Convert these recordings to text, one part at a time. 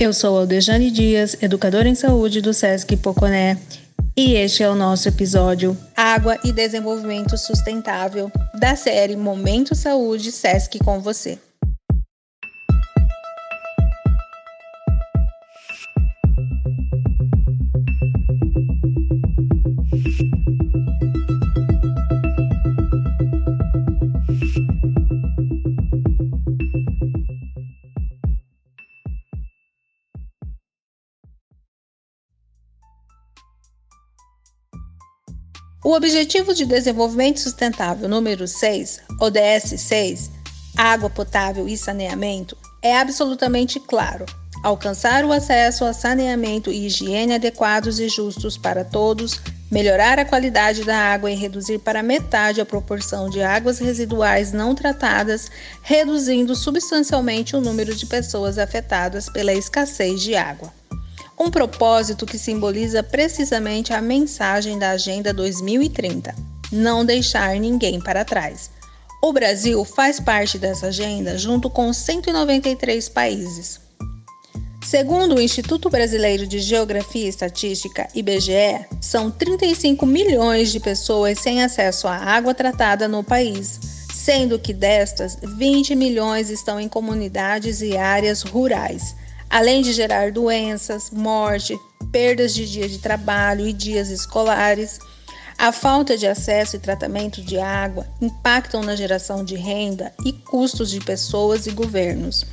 Eu sou Aldejane Dias, educadora em saúde do SESC Poconé, e este é o nosso episódio Água e Desenvolvimento Sustentável da série Momento Saúde SESC com você. O Objetivo de Desenvolvimento Sustentável número 6, ODS 6, Água Potável e Saneamento, é absolutamente claro: alcançar o acesso a saneamento e higiene adequados e justos para todos, melhorar a qualidade da água e reduzir para metade a proporção de águas residuais não tratadas, reduzindo substancialmente o número de pessoas afetadas pela escassez de água. Um propósito que simboliza precisamente a mensagem da Agenda 2030, não deixar ninguém para trás. O Brasil faz parte dessa agenda junto com 193 países. Segundo o Instituto Brasileiro de Geografia e Estatística, IBGE, são 35 milhões de pessoas sem acesso à água tratada no país, sendo que destas, 20 milhões estão em comunidades e áreas rurais, além de gerar doenças, morte, perdas de dias de trabalho e dias escolares. A falta de acesso e tratamento de água impactam na geração de renda e custos de pessoas e governos.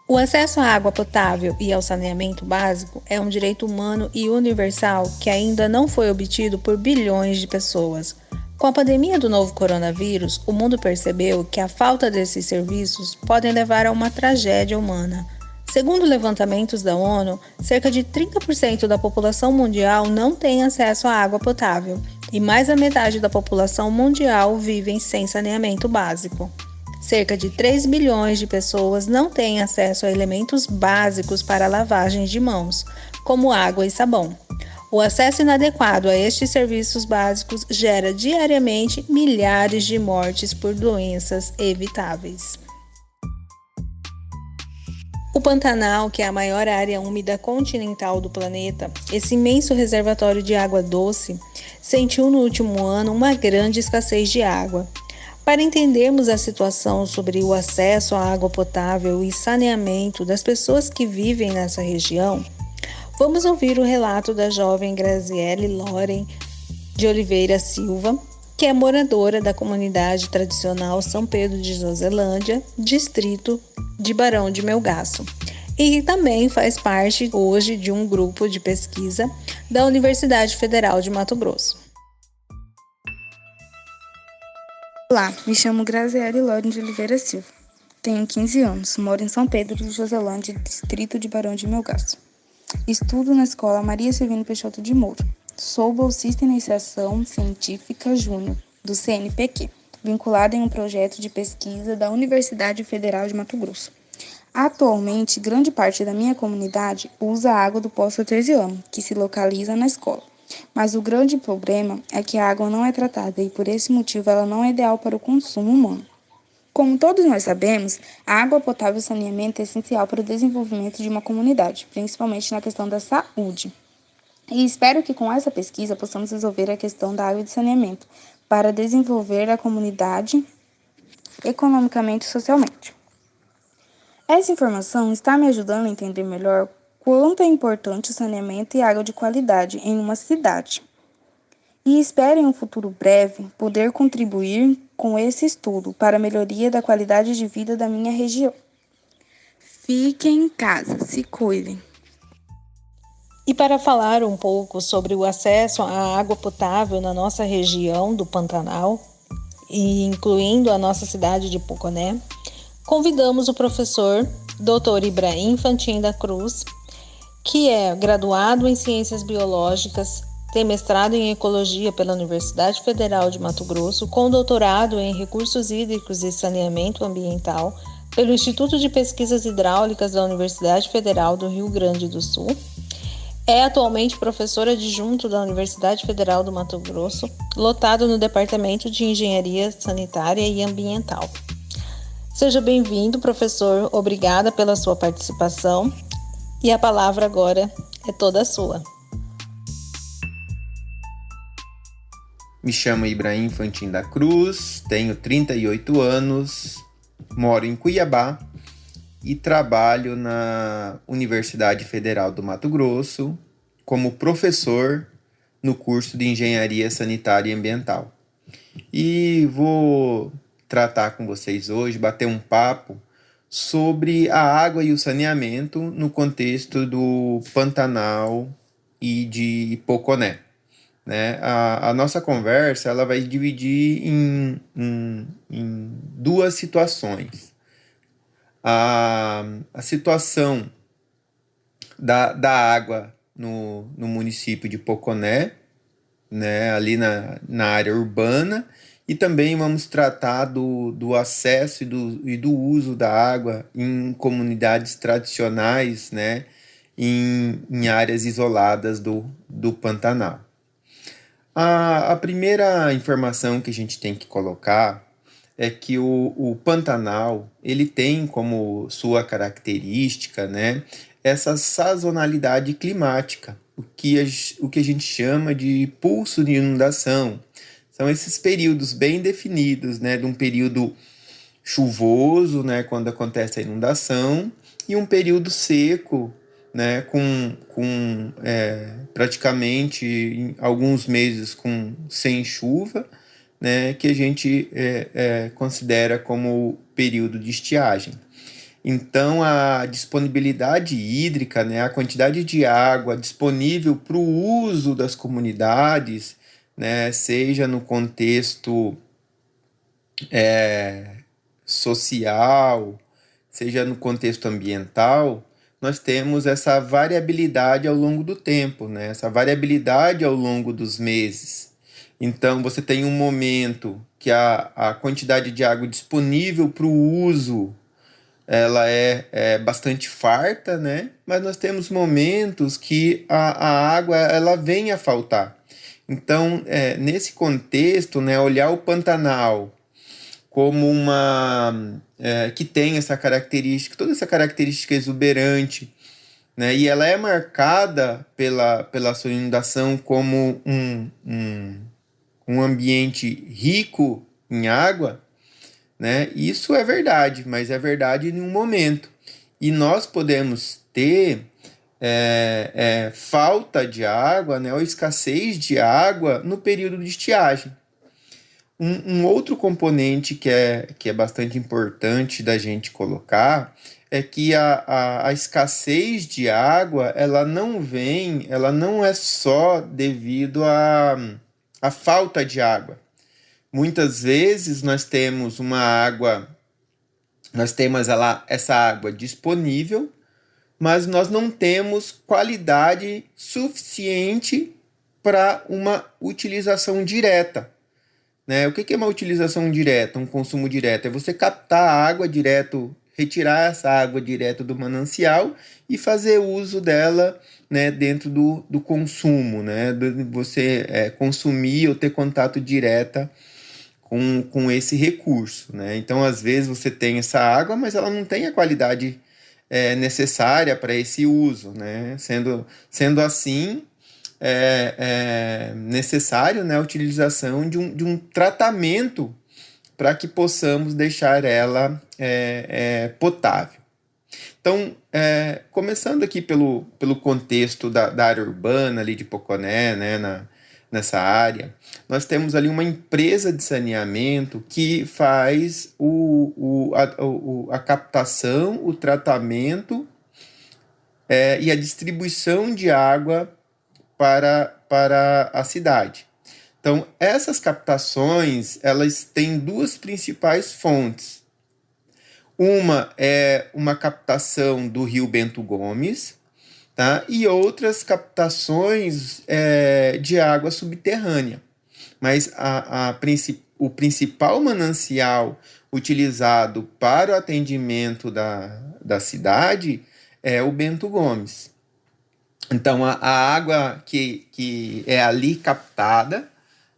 O acesso à água potável e ao saneamento básico é um direito humano e universal que ainda não foi obtido por bilhões de pessoas. Com a pandemia do novo coronavírus, o mundo percebeu que a falta desses serviços pode levar a uma tragédia humana. Segundo levantamentos da ONU, cerca de 30% da população mundial não tem acesso à água potável e mais da metade da população mundial vive sem saneamento básico. Cerca de 3 bilhões de pessoas não têm acesso a elementos básicos para a lavagem de mãos, como água e sabão. O acesso inadequado a estes serviços básicos gera diariamente milhares de mortes por doenças evitáveis. O Pantanal, que é a maior área úmida continental do planeta, esse imenso reservatório de água doce, sentiu no último ano uma grande escassez de água. Para entendermos a situação sobre o acesso à água potável e saneamento das pessoas que vivem nessa região, vamos ouvir o relato da jovem Graziele Loren de Oliveira Silva, que é moradora da comunidade tradicional São Pedro de Joselândia, distrito de Barão de Melgaço, e também faz parte hoje de um grupo de pesquisa da Universidade Federal de Mato Grosso. Olá, me chamo Graziele Loren de Oliveira Silva, tenho 15 anos, moro em São Pedro de Joselândia, distrito de Barão de Melgaço. Estudo na Escola Maria Silvino Peixoto de Moura. Sou bolsista em iniciação científica júnior do CNPq, vinculada em um projeto de pesquisa da Universidade Federal de Mato Grosso. Atualmente, grande parte da minha comunidade usa a água do poço artesiano, que se localiza na escola. Mas o grande problema é que a água não é tratada e, por esse motivo, ela não é ideal para o consumo humano. Como todos nós sabemos, a água potável e saneamento é essencial para o desenvolvimento de uma comunidade, principalmente na questão da saúde. E espero que com essa pesquisa possamos resolver a questão da água e do saneamento, para desenvolver a comunidade economicamente e socialmente. Essa informação está me ajudando a entender melhor quanto é importante o saneamento e água de qualidade em uma cidade. E espero em um futuro breve poder contribuir com esse estudo para a melhoria da qualidade de vida da minha região. Fiquem em casa, se cuidem. E para falar um pouco sobre o acesso à água potável na nossa região do Pantanal, e incluindo a nossa cidade de Poconé, convidamos o professor Dr. Ibrahim Fantin da Cruz, que é graduado em Ciências Biológicas, tem mestrado em Ecologia pela Universidade Federal de Mato Grosso, com doutorado em Recursos Hídricos e Saneamento Ambiental pelo Instituto de Pesquisas Hidráulicas da Universidade Federal do Rio Grande do Sul. É atualmente professor adjunto da Universidade Federal do Mato Grosso, lotado no Departamento de Engenharia Sanitária e Ambiental. Seja bem-vindo, professor. Obrigada pela sua participação. E a palavra agora é toda sua. Me chamo Ibrahim Fantin da Cruz, tenho 38 anos, moro em Cuiabá e trabalho na Universidade Federal do Mato Grosso como professor no curso de Engenharia Sanitária e Ambiental. E vou tratar com vocês hoje, bater um papo sobre a água e o saneamento no contexto do Pantanal e de Poconé. Né? A nossa conversa ela vai dividir em duas situações. A situação da água no município de Poconé, né? Ali na área urbana, e também vamos tratar do acesso e do uso da água em comunidades tradicionais, né? Em áreas isoladas do Pantanal. A primeira informação que a gente tem que colocar é que o Pantanal ele tem como sua característica, né, essa sazonalidade climática, o que a gente chama de pulso de inundação. São esses períodos bem definidos, né, de um período chuvoso, né, quando acontece a inundação, e um período seco, né, com praticamente alguns meses sem chuva, né, que a gente considera como período de estiagem. Então, a disponibilidade hídrica, né, a quantidade de água disponível para o uso das comunidades, né, seja no contexto social, seja no contexto ambiental, nós temos essa variabilidade ao longo do tempo, né? Essa variabilidade ao longo dos meses. Então, você tem um momento que a quantidade de água disponível para o uso ela é bastante farta, né? Mas nós temos momentos que a água ela vem a faltar. Então, nesse contexto, né, olhar o Pantanal como que tem essa característica, toda essa característica exuberante, né? E ela é marcada pela sua inundação como um ambiente rico em água, né? Isso é verdade, mas é verdade em um momento. E nós podemos ter falta de água, né? Ou escassez de água no período de estiagem. Um outro componente que é bastante importante da gente colocar é que a escassez de água ela não é só devido à falta de água. Muitas vezes nós temos essa água disponível, mas nós não temos qualidade suficiente para uma utilização direta. Né? O que é uma utilização direta, um consumo direto? É você captar a água direto, retirar essa água direto do manancial e fazer uso dela, né, dentro do consumo, né? Você consumir ou ter contato direto com esse recurso. Né? Então, às vezes, você tem essa água, mas ela não tem a qualidade necessária para esse uso. Né? Sendo assim, é necessário, né, a utilização de um tratamento para que possamos deixar ela potável. Então, começando aqui pelo contexto da área urbana ali de Poconé, né, nessa área, nós temos ali uma empresa de saneamento que faz a captação, o tratamento e a distribuição de água para a cidade. Então, essas captações, elas têm duas principais fontes. Uma é uma captação do Rio Bento Gomes, tá? E outras captações de água subterrânea. Mas o principal manancial utilizado para o atendimento da cidade é o Bento Gomes. Então, a água que é ali captada,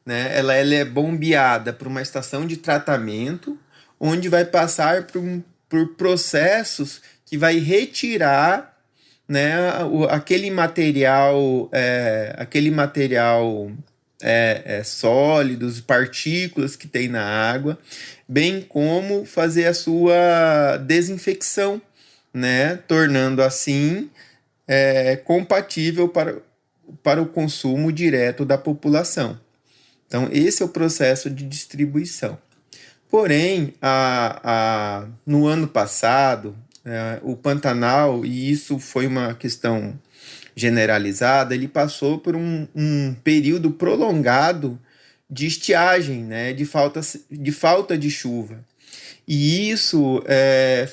né, ela é bombeada para uma estação de tratamento, onde vai passar por processos que vai retirar, né, aquele material sólidos, partículas que tem na água, bem como fazer a sua desinfecção, né, tornando assim compatível para o consumo direto da população. Então, esse é o processo de distribuição. Porém, no ano passado, o Pantanal, e isso foi uma questão generalizada, ele passou por um período prolongado de estiagem, né, de falta de chuva. E isso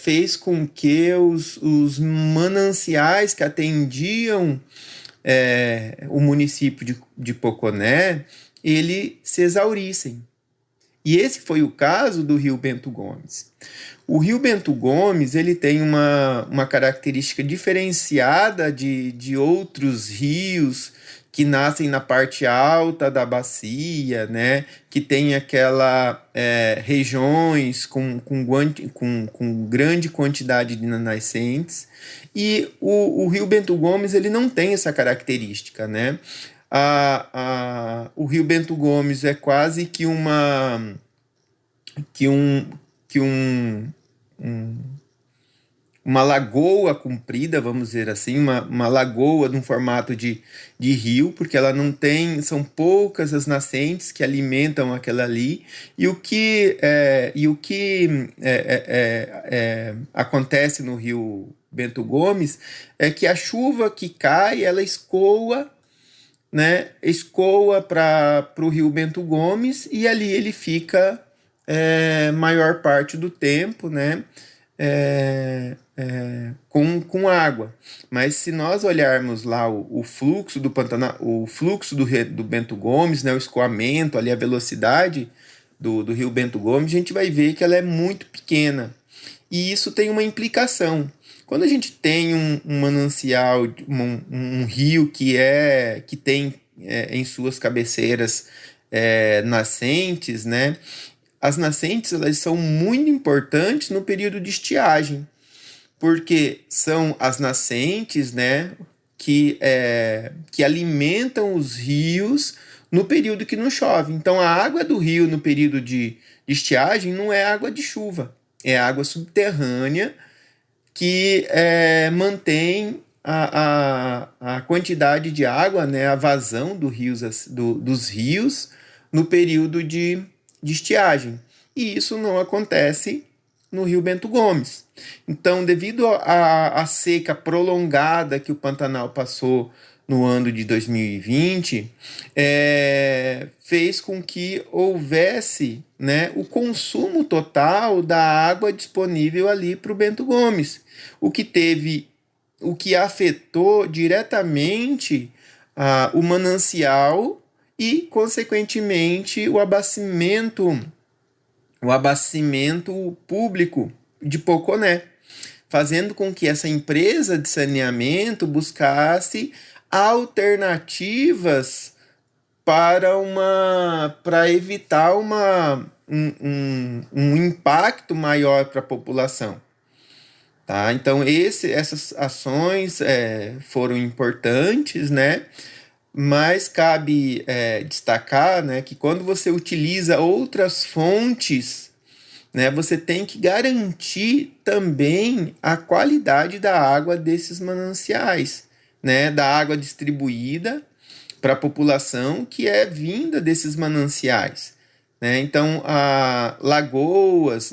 fez com que os mananciais que atendiam o município de Poconé, ele se exaurissem. E esse foi o caso do Rio Bento Gomes. O Rio Bento Gomes ele tem uma característica diferenciada de outros rios que nascem na parte alta da bacia, né? Que tem regiões com grande quantidade de nascentes. E o Rio Bento Gomes ele não tem essa característica, né? O Rio Bento Gomes é quase que uma lagoa comprida, vamos dizer assim, uma lagoa num formato de rio, porque ela não tem, são poucas as nascentes que alimentam aquela ali, e o que acontece no Rio Bento Gomes é que a chuva que cai, ela escoa, né, para o Rio Bento Gomes, e ali ele fica maior parte do tempo, né, com água. Mas se nós olharmos lá o fluxo do Pantanal, o fluxo do Bento Gomes, né, o escoamento, ali a velocidade do Rio Bento Gomes, a gente vai ver que ela é muito pequena. E isso tem uma implicação. Quando a gente tem um manancial, um rio que tem em suas cabeceiras nascentes, né? As nascentes elas são muito importantes no período de estiagem, porque são as nascentes, né, que alimentam os rios no período que não chove. Então, a água do rio no período de estiagem não é água de chuva, é água subterrânea que mantém a quantidade de água, né, a vazão dos rios no período de estiagem. E isso não acontece no Rio Bento Gomes. Então, devido à seca prolongada que o Pantanal passou no ano de 2020, fez com que houvesse, né, o consumo total da água disponível ali para o Bento Gomes, o que afetou diretamente o manancial e, consequentemente, o abastecimento público de Poconé, fazendo com que essa empresa de saneamento buscasse alternativas para evitar um impacto maior para a população. Tá? Então, essas ações foram importantes, né? Mas cabe destacar, né, que quando você utiliza outras fontes, né, você tem que garantir também a qualidade da água desses mananciais, né, da água distribuída para a população que é vinda desses mananciais. Né? Então, as lagoas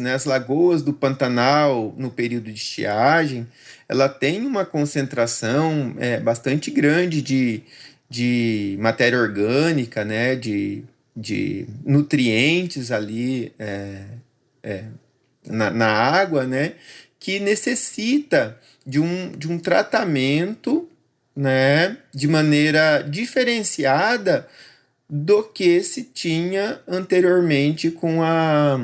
do Pantanal no período de estiagem, ela tem uma concentração bastante grande de matéria orgânica, né, de nutrientes ali na água, né, que necessita de um tratamento, né, de maneira diferenciada do que se tinha anteriormente com a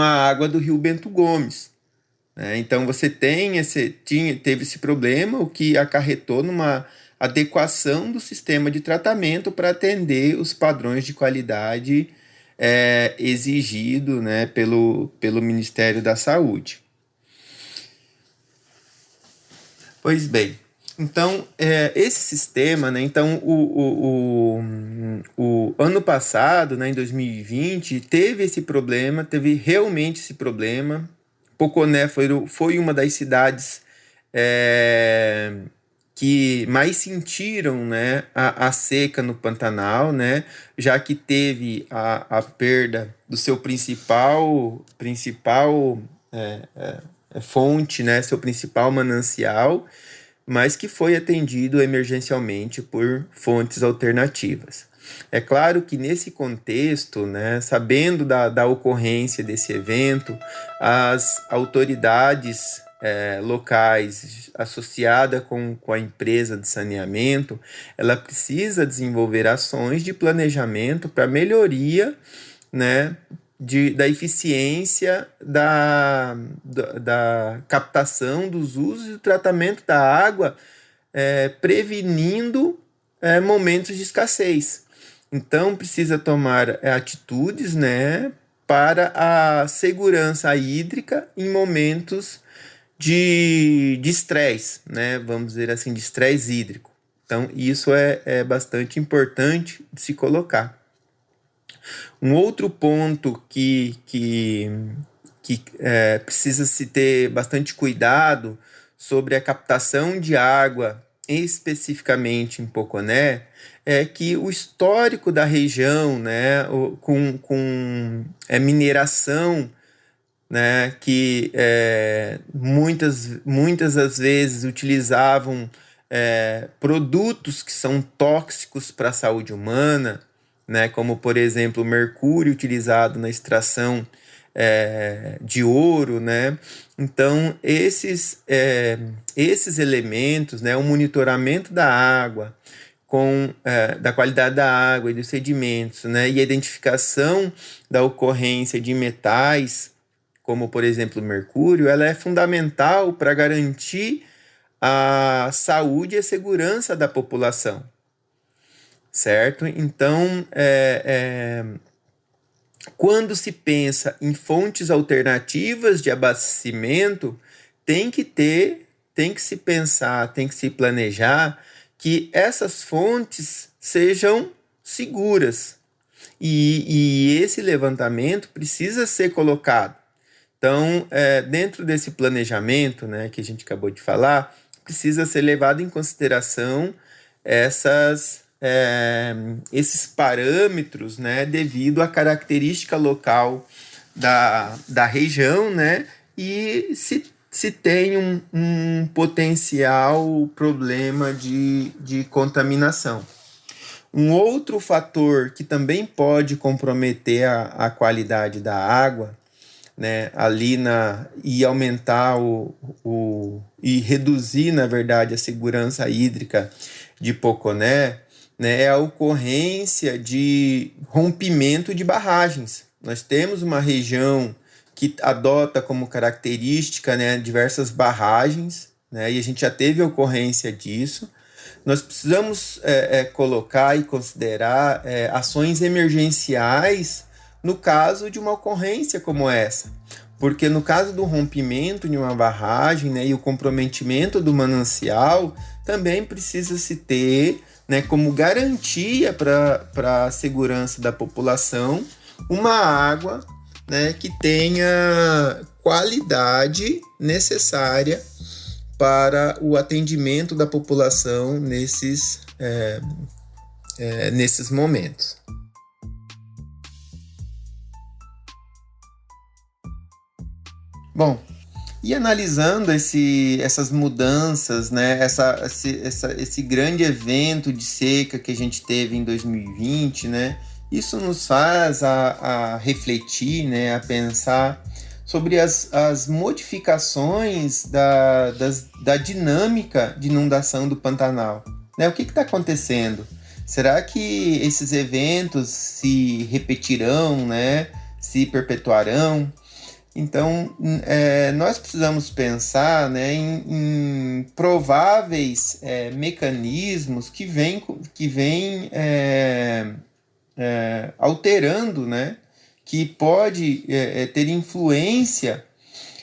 água do Rio Bento Gomes. Né? Então você teve esse problema, o que acarretou numa adequação do sistema de tratamento para atender os padrões de qualidade exigido, né, pelo Ministério da Saúde. Pois bem, então, esse sistema, né, então, o ano passado, né, em 2020, teve esse problema, teve realmente esse problema. Poconé foi uma das cidades que mais sentiram, né, a seca no Pantanal, né, já que teve a perda do seu principal fonte, né, seu principal manancial, mas que foi atendido emergencialmente por fontes alternativas. É claro que nesse contexto, né, sabendo da ocorrência desse evento, as autoridades locais associadas com a empresa de saneamento, ela precisa desenvolver ações de planejamento para melhoria, né, da eficiência da captação dos usos e do tratamento da água, prevenindo momentos de escassez. Então, precisa tomar atitudes, né, para a segurança hídrica em momentos de estresse, né, vamos dizer assim, de estresse hídrico. Então, isso é bastante importante de se colocar. Um outro ponto que precisa se ter bastante cuidado sobre a captação de água, especificamente em Poconé, é que o histórico da região, né, com mineração, né, que muitas das vezes utilizavam produtos que são tóxicos para a saúde humana, né, como, por exemplo, o mercúrio utilizado na extração de ouro, né? Então, esses elementos, né, o monitoramento da água, da qualidade da água e dos sedimentos, né, e a identificação da ocorrência de metais, como, por exemplo, o mercúrio, ela é fundamental para garantir a saúde e a segurança da população. Certo? Então, quando se pensa em fontes alternativas de abastecimento, tem que se pensar, tem que se planejar que essas fontes sejam seguras. E esse levantamento precisa ser colocado. Então, dentro desse planejamento, né, que a gente acabou de falar, precisa ser levado em consideração esses parâmetros, né, devido à característica local da região, né, e se tem um potencial problema de contaminação. Um outro fator que também pode comprometer a qualidade da água, né, e aumentar e reduzir, na verdade, a segurança hídrica de Poconé, né, é a ocorrência de rompimento de barragens. Nós temos uma região que adota como característica, né, diversas barragens, né, e a gente já teve ocorrência disso. Nós precisamos colocar e considerar ações emergenciais no caso de uma ocorrência como essa. Porque no caso do rompimento de uma barragem, né, e o comprometimento do manancial, também precisa se ter, né, como garantia para a segurança da população, uma água, né, que tenha qualidade necessária para o atendimento da população nesses momentos. Bom, e analisando essas mudanças, né, esse grande evento de seca que a gente teve em 2020, né, isso nos faz a refletir, né, a pensar sobre as modificações da dinâmica de inundação do Pantanal. Né? O que está acontecendo? Será que esses eventos se repetirão, né, se perpetuarão? Então, nós precisamos pensar, né, em prováveis mecanismos que vêm alterando, né, que pode ter influência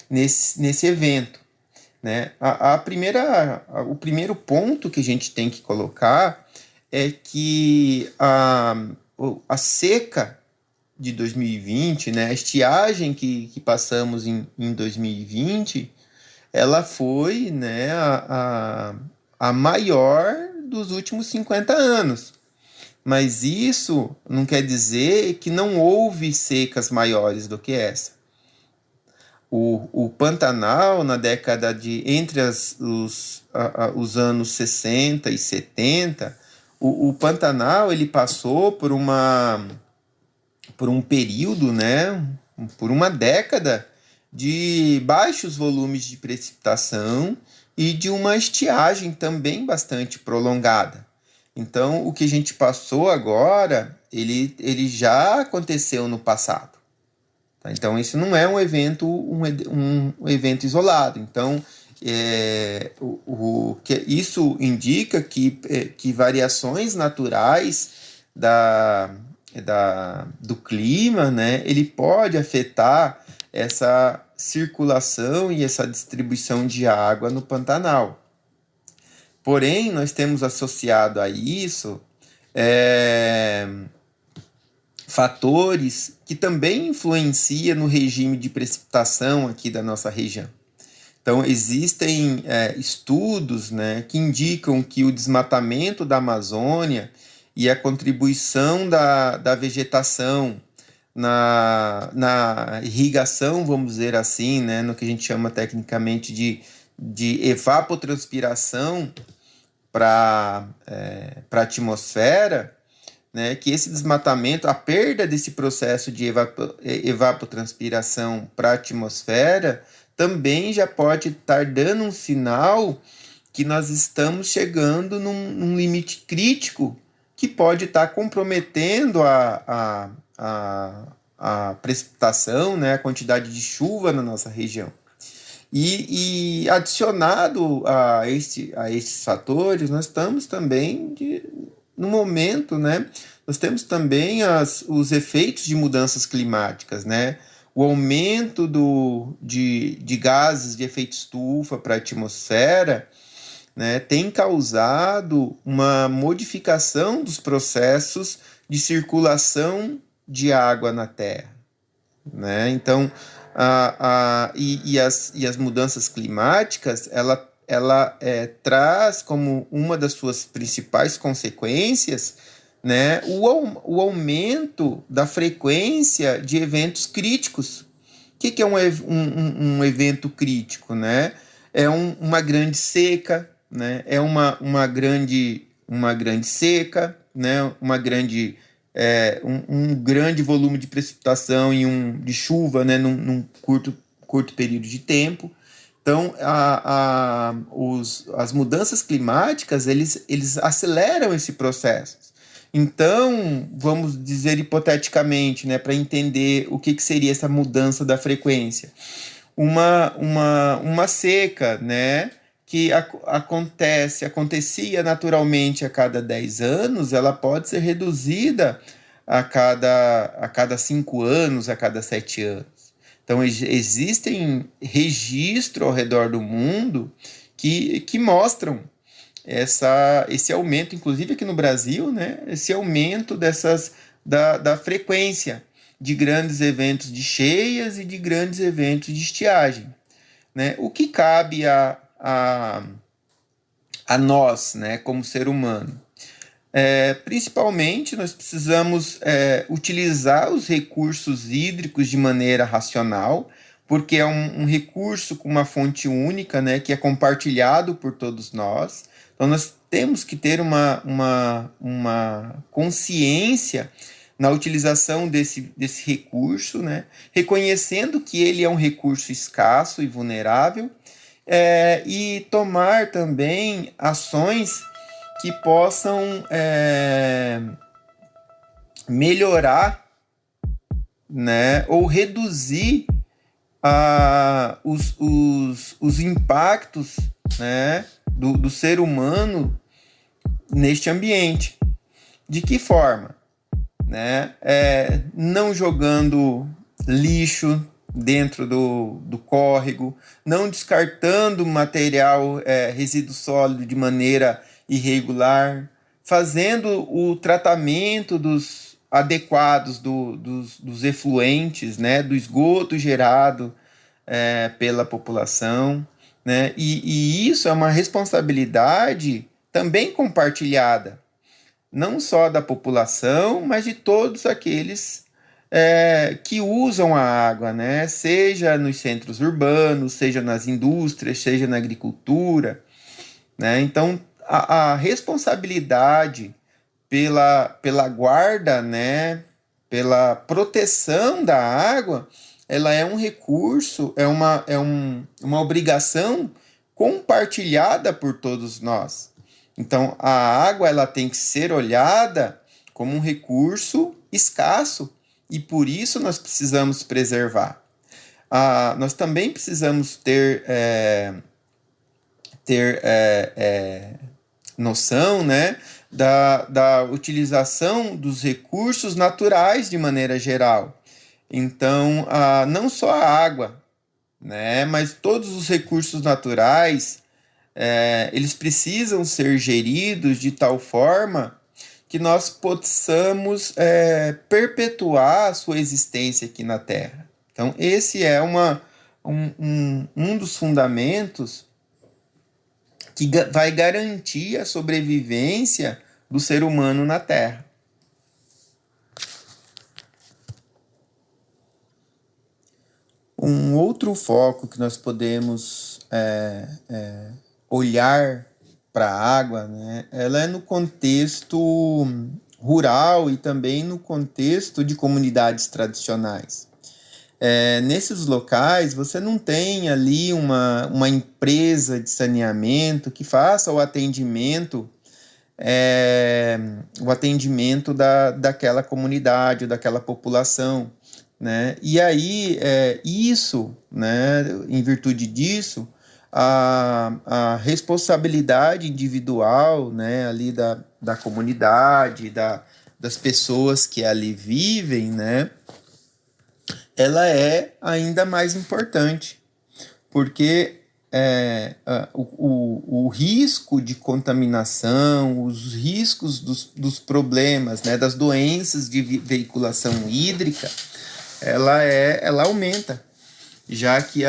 nesse evento, né? O primeiro ponto que a gente tem que colocar é que a seca de 2020, né, a estiagem que passamos em 2020, ela foi, né, a maior dos últimos 50 anos. Mas isso não quer dizer que não houve secas maiores do que essa. O Pantanal, na década entre os anos 60 e 70, o Pantanal ele passou por um período, né, por uma década de baixos volumes de precipitação e de uma estiagem também bastante prolongada. Então, o que a gente passou agora, ele já aconteceu no passado. Tá? Então, isso não é um evento isolado. Então, isso indica que variações naturais do clima, né, ele pode afetar essa circulação e essa distribuição de água no Pantanal. Porém, nós temos associado a isso fatores que também influenciam no regime de precipitação aqui da nossa região. Então, existem estudos, né, que indicam que o desmatamento da Amazônia e a contribuição da vegetação na irrigação, vamos dizer assim, né, no que a gente chama tecnicamente de evapotranspiração para a atmosfera, né, que esse desmatamento, a perda desse processo de evapotranspiração para a atmosfera, também já pode estar dando um sinal que nós estamos chegando num limite crítico que pode estar comprometendo a precipitação, né, a quantidade de chuva na nossa região. E adicionado a esses fatores, nós estamos também, no momento, né, nós temos também os efeitos de mudanças climáticas, né, o aumento de gases de efeito estufa para a atmosfera, né, tem causado uma modificação dos processos de circulação de água na Terra, né? Então, as mudanças climáticas, ela traz como uma das suas principais consequências, né, o aumento da frequência de eventos críticos. O que é um evento crítico, né? É uma grande seca, né? É uma grande seca, né? Um grande volume de precipitação de chuva, né? num curto período de tempo. Então, as mudanças climáticas, eles aceleram esse processo. Então, vamos dizer hipoteticamente, né, para entender o que seria essa mudança da frequência. Uma seca, né, que acontecia naturalmente a cada 10 anos, ela pode ser reduzida a cada 5 anos, a cada 7 anos. Então, existem registros ao redor do mundo que mostram esse aumento, inclusive aqui no Brasil, né, esse aumento da frequência de grandes eventos de cheias e de grandes eventos de estiagem, né? O que cabe a nós, né, como ser humano? Principalmente, nós precisamos utilizar os recursos hídricos de maneira racional, porque é um recurso com uma fonte única, né, que é compartilhado por todos nós. Então, nós temos que ter uma consciência na utilização desse recurso, né, reconhecendo que ele é um recurso escasso e vulnerável, e tomar também ações que possam melhorar, né, ou reduzir os impactos, né, do ser humano neste ambiente. De que forma? né? Não jogando lixo dentro do córrego, não descartando material, resíduo sólido de maneira irregular, fazendo o tratamento adequados dos efluentes, né? Do esgoto gerado pela população, né? E isso é uma responsabilidade também compartilhada, não só da população, mas de todos aqueles que usam a água, né? Seja nos centros urbanos, seja nas indústrias, seja na agricultura, né? Então, a responsabilidade pela guarda, né? Pela proteção da água, ela é um recurso, uma obrigação compartilhada por todos nós. Então, a água ela tem que ser olhada como um recurso escasso e por isso nós precisamos preservar. Nós também precisamos ter noção, né, da utilização dos recursos naturais de maneira geral. Então, não só a água, né, mas todos os recursos naturais, eles precisam ser geridos de tal forma que nós possamos perpetuar a sua existência aqui na Terra. Então, esse é um dos fundamentos que vai garantir a sobrevivência do ser humano na Terra. Um outro foco que nós podemos olhar para a água, né, ela é no contexto rural e também no contexto de comunidades tradicionais. Nesses locais, você não tem ali uma empresa de saneamento que faça o atendimento daquela comunidade, ou daquela população, né? E aí, isso, né, em virtude disso, a responsabilidade individual, né, ali da comunidade, das pessoas que ali vivem, né, ela é ainda mais importante, porque o risco de contaminação, os riscos dos problemas, né, das doenças de veiculação hídrica, ela aumenta, já que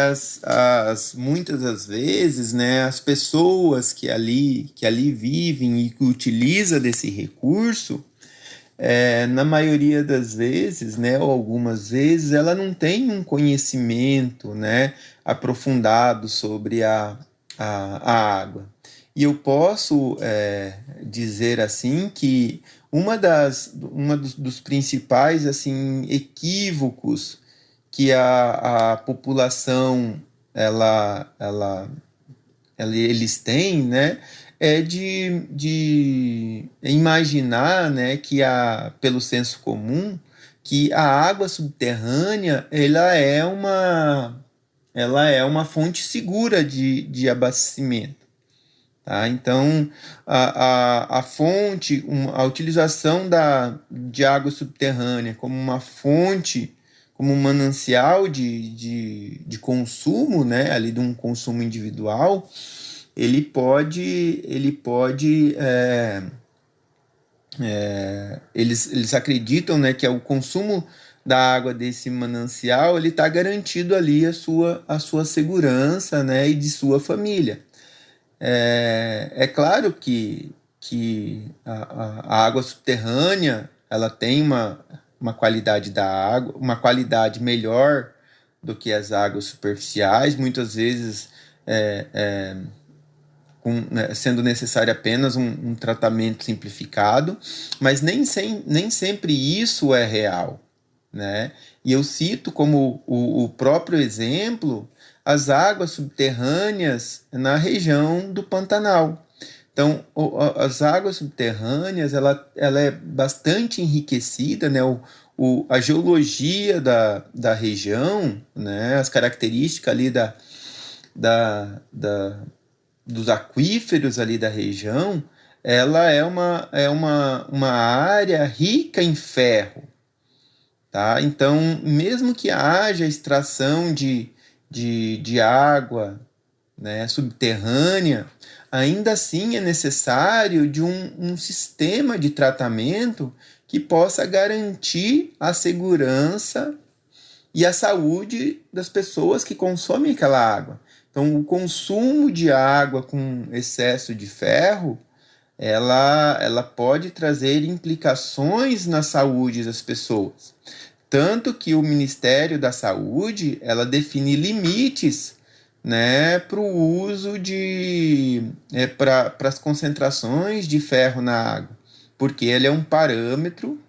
muitas das vezes, né, as pessoas que ali vivem e que utilizam desse recurso, na maioria das vezes, né, ou algumas vezes, ela não tem um conhecimento, né, aprofundado sobre a água. E eu posso dizer assim que dos principais assim, equívocos que a população eles têm, né, é de imaginar, né, que pelo senso comum, que a água subterrânea ela é uma fonte segura de abastecimento. Tá? Então, a fonte, a utilização de água subterrânea como uma fonte, como um manancial de consumo, né, ali de um consumo individual, eles acreditam, né, que o consumo da água desse manancial ele está garantido ali a sua segurança, né, e de sua família. É claro que a água subterrânea ela tem uma qualidade da água, uma qualidade melhor do que as águas superficiais, muitas vezes sendo necessário apenas um tratamento simplificado, mas nem sempre isso é real, né? E eu cito como o próprio exemplo as águas subterrâneas na região do Pantanal. Então, as águas subterrâneas ela é bastante enriquecida, né? A geologia da região, né? As características ali dos aquíferos ali da região, ela é uma área rica em ferro, tá? Então, mesmo que haja extração de água, né, subterrânea, ainda assim é necessário de um sistema de tratamento que possa garantir a segurança e a saúde das pessoas que consomem aquela água. Então, o consumo de água com excesso de ferro, ela pode trazer implicações na saúde das pessoas. Tanto que o Ministério da Saúde, ela define limites, né, para o uso para as concentrações de ferro na água, porque ele é um parâmetro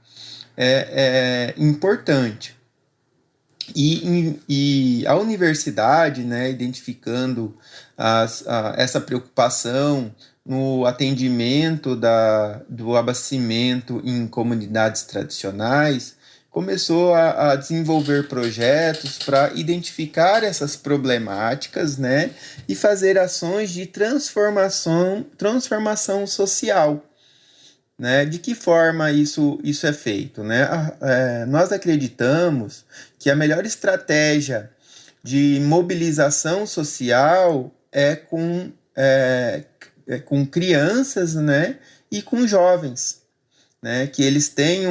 importante. E a universidade, né, identificando essa preocupação no atendimento do abastecimento em comunidades tradicionais, começou a desenvolver projetos para identificar essas problemáticas, né, e fazer ações de transformação social. Né? De que forma isso é feito? Né? Nós acreditamos que a melhor estratégia de mobilização social é com crianças, né? E com jovens, né? Que eles têm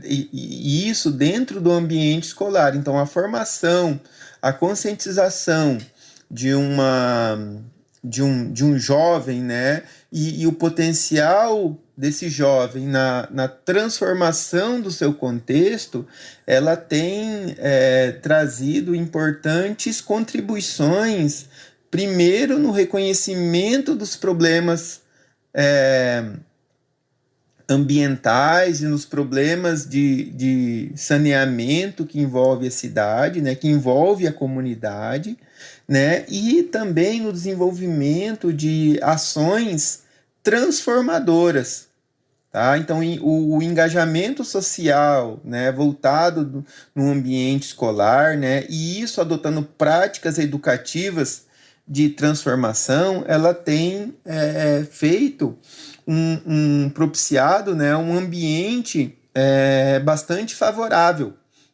e isso dentro do ambiente escolar. Então, a formação, a conscientização de um jovem, né? E o potencial desse jovem na transformação do seu contexto, ela tem trazido importantes contribuições, primeiro no reconhecimento dos problemas ambientais e nos problemas de saneamento que envolve a cidade, né, que envolve a comunidade, né, e também no desenvolvimento de ações transformadoras. Tá? Então, o engajamento social, né, voltado no ambiente escolar, né, e isso adotando práticas educativas de transformação, ela tem feito propiciado, né, um ambiente bastante favorável,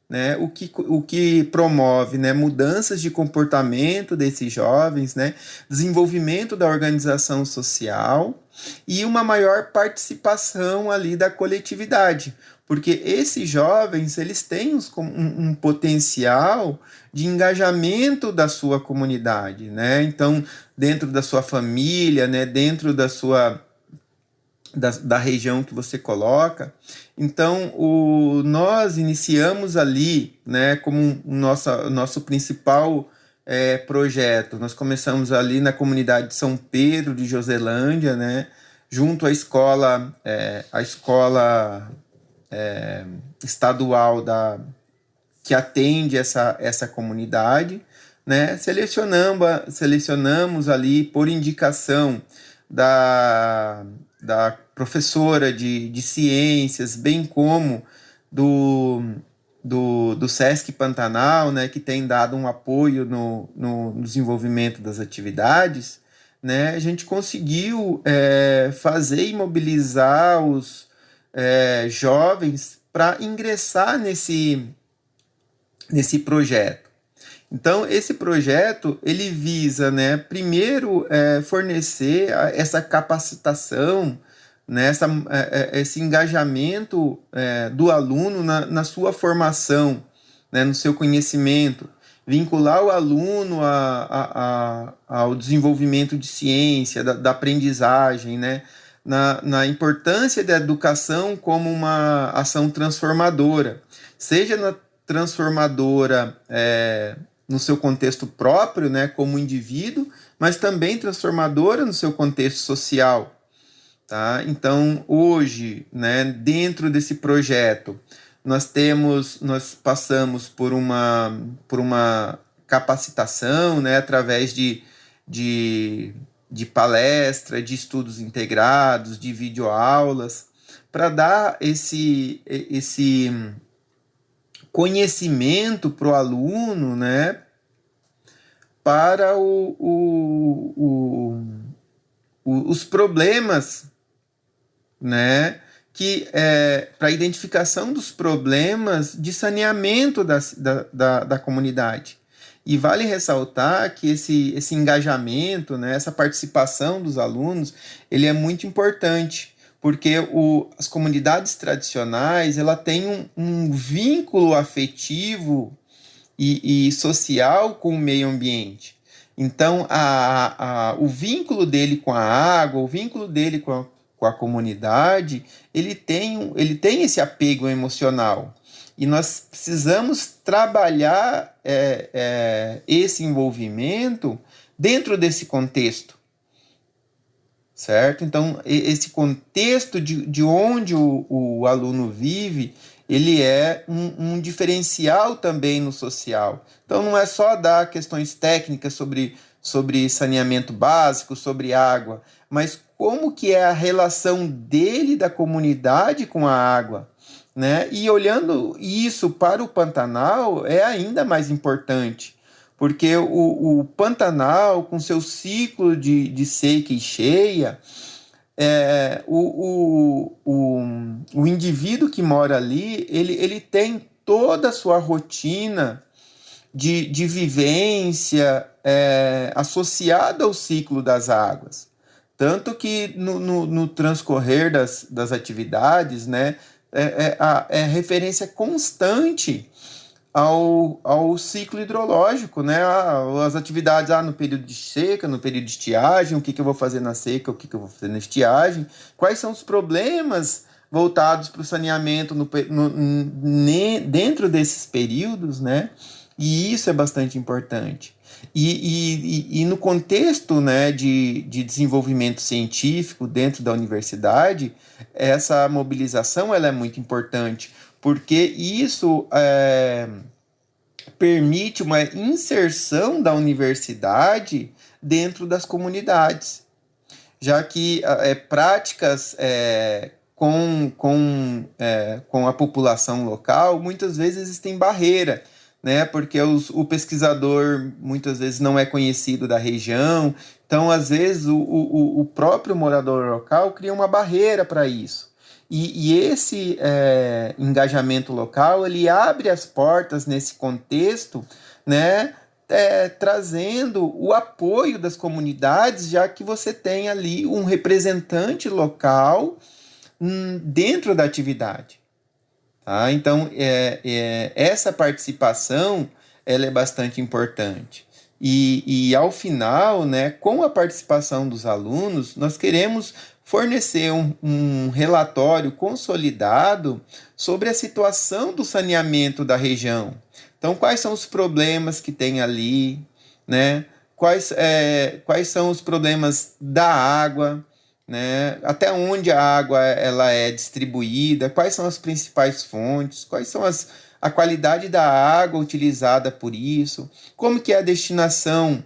né, o que promove, né, mudanças de comportamento desses jovens, né, desenvolvimento da organização social e uma maior participação ali da coletividade, porque esses jovens eles têm um potencial de engajamento da sua comunidade, né, então dentro da sua família, né, dentro da região que você coloca. Então, nós iniciamos ali, né, como nosso principal projeto. Nós começamos ali na comunidade de São Pedro de Joselândia, né, junto à escola estadual que atende essa comunidade, né, selecionamos ali por indicação da professora de ciências, bem como do Sesc Pantanal, né, que tem dado um apoio no desenvolvimento das atividades, né, a gente conseguiu fazer e mobilizar os jovens para ingressar nesse projeto. Então, esse projeto, ele visa, né, primeiro, fornecer essa capacitação, né, esse engajamento do aluno na sua formação, né, no seu conhecimento, vincular o aluno ao desenvolvimento de ciência, da aprendizagem, né, na importância da educação como uma ação transformadora, seja transformadora no seu contexto próprio, né, como indivíduo, mas também transformadora no seu contexto social. Tá? Então, hoje, né, dentro desse projeto, nós passamos por uma capacitação, né, através de palestra, de estudos integrados, de videoaulas, para dar esse conhecimento para o aluno, né, para os problemas né, que para a identificação dos problemas de saneamento da comunidade. E vale ressaltar que esse engajamento, né, essa participação dos alunos, ele é muito importante, porque as comunidades tradicionais ela tem um vínculo afetivo e social com o meio ambiente. Então, o vínculo dele com a água, o vínculo dele com a comunidade, ele tem esse apego emocional. E nós precisamos trabalhar esse envolvimento dentro desse contexto, certo? Então, esse contexto de onde o aluno vive, ele é um diferencial também no social. Então, não é só dar questões técnicas sobre saneamento básico, sobre água, mas como que é a relação dele, da comunidade, com a água, né? E olhando isso para o Pantanal, é ainda mais importante, porque o Pantanal, com seu ciclo de seca e cheia, o indivíduo que mora ali, ele tem toda a sua rotina de vivência associada ao ciclo das águas. Tanto que no transcorrer das atividades, né, é referência constante ao ciclo hidrológico, né? As atividades no período de seca, no período de estiagem, o que eu vou fazer na seca, o que eu vou fazer na estiagem, quais são os problemas voltados para o saneamento dentro desses períodos, né? E isso é bastante importante. E no contexto, né, de desenvolvimento científico dentro da universidade, essa mobilização ela é muito importante, porque isso permite uma inserção da universidade dentro das comunidades, já que práticas com a população local, muitas vezes existem barreiras, né? Porque o pesquisador muitas vezes não é conhecido da região, então às vezes o próprio morador local cria uma barreira para isso. E esse engajamento local, ele abre as portas nesse contexto, né? Trazendo o apoio das comunidades, já que você tem ali um representante local dentro da atividade. Tá? Então, essa participação ela é bastante importante. E ao final, né, com a participação dos alunos, nós queremos fornecer um relatório consolidado sobre a situação do saneamento da região. Então, quais são os problemas que tem ali, né? Quais são os problemas da água, né? Até onde a água ela é distribuída, quais são as principais fontes, quais são a qualidade da água utilizada por isso, como que é a destinação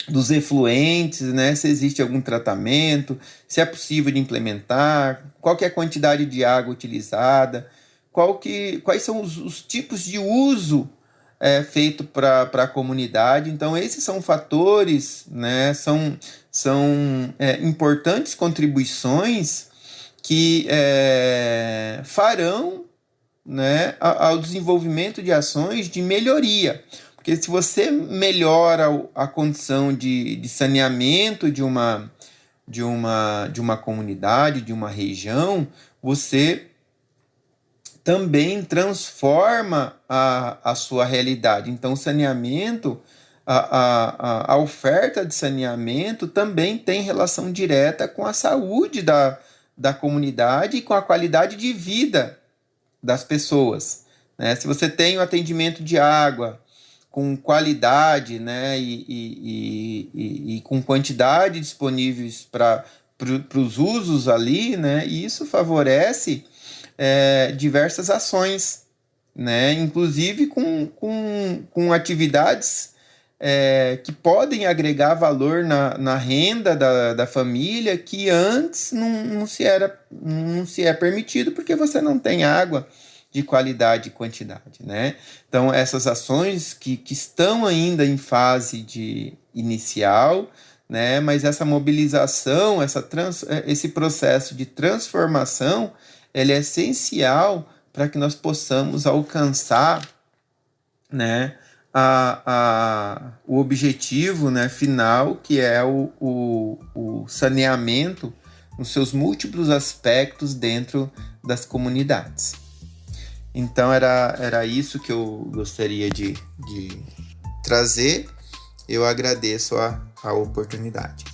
dos efluentes, né? Se existe algum tratamento, se é possível de implementar, qual que é a quantidade de água utilizada, quais são os tipos de uso feito para a comunidade. Então, esses são fatores, né? São importantes contribuições que farão, né, ao desenvolvimento de ações de melhoria. Porque se você melhora a condição de saneamento de uma comunidade, de uma região, você também transforma a sua realidade. Então, o saneamento, a oferta de saneamento também tem relação direta com a saúde da comunidade e com a qualidade de vida das pessoas, né? Se você tem o atendimento de água com qualidade, né, e com quantidade disponíveis para os usos ali, né, e isso favorece diversas ações, né, inclusive com atividades que podem agregar valor na renda da família, que antes não se é permitido, porque você não tem água de qualidade e quantidade, né? Então, essas ações que estão ainda em fase inicial, né? Mas essa mobilização, esse processo de transformação, ele é essencial para que nós possamos alcançar, né, o objetivo, né, final, que é o saneamento nos seus múltiplos aspectos dentro das comunidades. Então era isso que eu gostaria de trazer. Eu agradeço a oportunidade.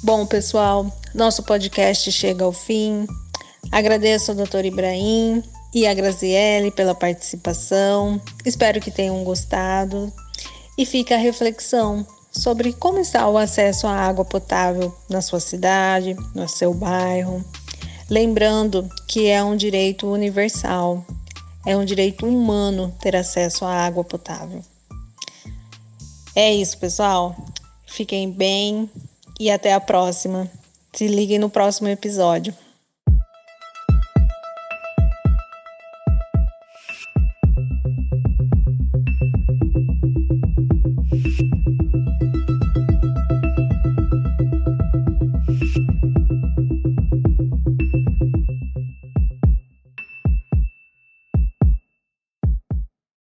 Bom, pessoal, nosso podcast chega ao fim. Agradeço ao Dr. Ibrahim e a Graziele pela participação. Espero que tenham gostado. E fica a reflexão sobre como está o acesso à água potável na sua cidade, no seu bairro. Lembrando que é um direito universal, é um direito humano ter acesso à água potável. É isso, pessoal. Fiquem bem e até a próxima. Se liguem no próximo episódio.